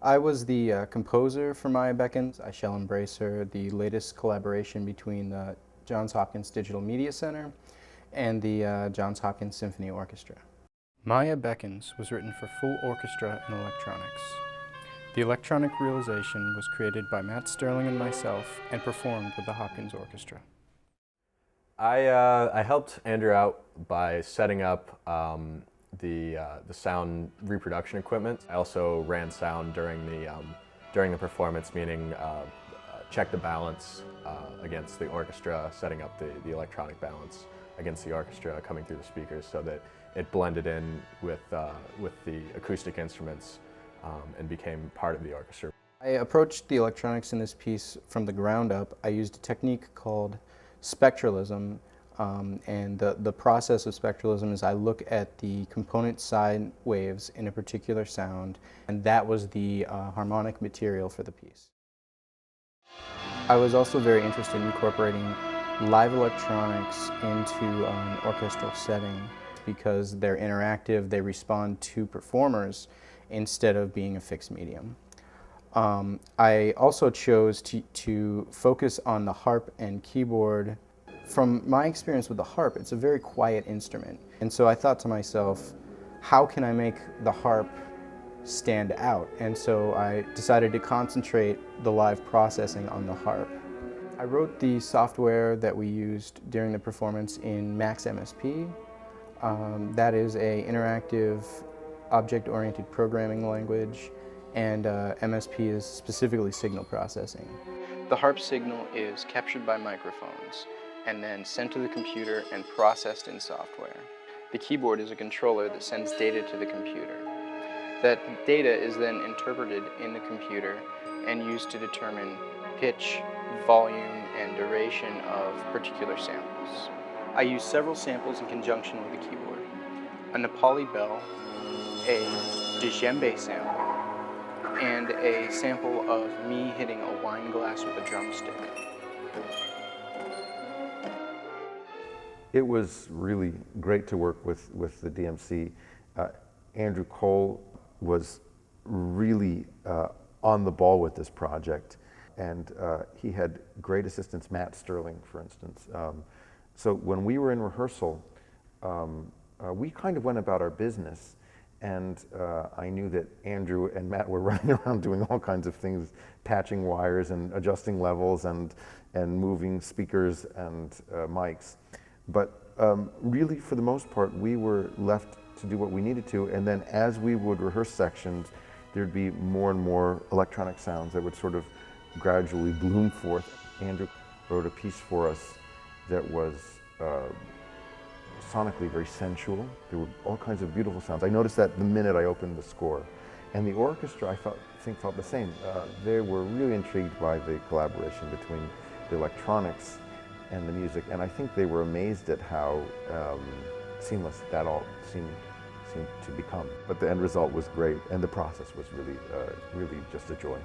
I was the composer for Maya Beckons. I shall embrace her, the latest collaboration between the Johns Hopkins Digital Media Center and the Johns Hopkins Symphony Orchestra. Maya Beckons was written for full orchestra and electronics. The electronic realization was created by Matt Sterling and myself and performed with the Hopkins Orchestra. I helped Andrew out by setting up the sound reproduction equipment. I also ran sound during the performance, meaning check the balance against the orchestra, setting up the electronic balance against the orchestra coming through the speakers so that it blended in with the acoustic instruments and became part of the orchestra. I approached the electronics in this piece from the ground up. I used a technique called spectralism, and the process of spectralism is I look at the component sine waves in a particular sound, and that was the harmonic material for the piece. I was also very interested in incorporating live electronics into an orchestral setting because they're interactive, they respond to performers instead of being a fixed medium. I also chose to focus on the harp and keyboard. From my experience with the harp, it's a very quiet instrument. And so I thought to myself, how can I make the harp stand out? And so I decided to concentrate the live processing on the harp. I wrote the software that we used during the performance in Max MSP. That is an interactive object-oriented programming language, and MSP is specifically signal processing. The harp signal is captured by microphones and then sent to the computer and processed in software. The keyboard is a controller that sends data to the computer. That data is then interpreted in the computer and used to determine pitch, volume, and duration of particular samples. I use several samples in conjunction with the keyboard. A Nepali bell, a djembe sample, and a sample of me hitting a wine glass with a drumstick. It was really great to work with the DMC. Andrew Cole was really on the ball with this project, and he had great assistants, Matt Sterling, for instance. So when we were in rehearsal, we kind of went about our business, and I knew that Andrew and Matt were running around doing all kinds of things, patching wires and adjusting levels and moving speakers and mics. But really, for the most part, we were left to do what we needed to, and then as we would rehearse sections, there'd be more and more electronic sounds that would sort of gradually bloom forth. Andrew wrote a piece for us that was sonically very sensual. There were all kinds of beautiful sounds. I noticed that the minute I opened the score. And the orchestra, I think felt the same. They were really intrigued by the collaboration between the electronics and the music, and I think they were amazed at how seamless that all seemed to become. But the end result was great, and the process was really just a joy.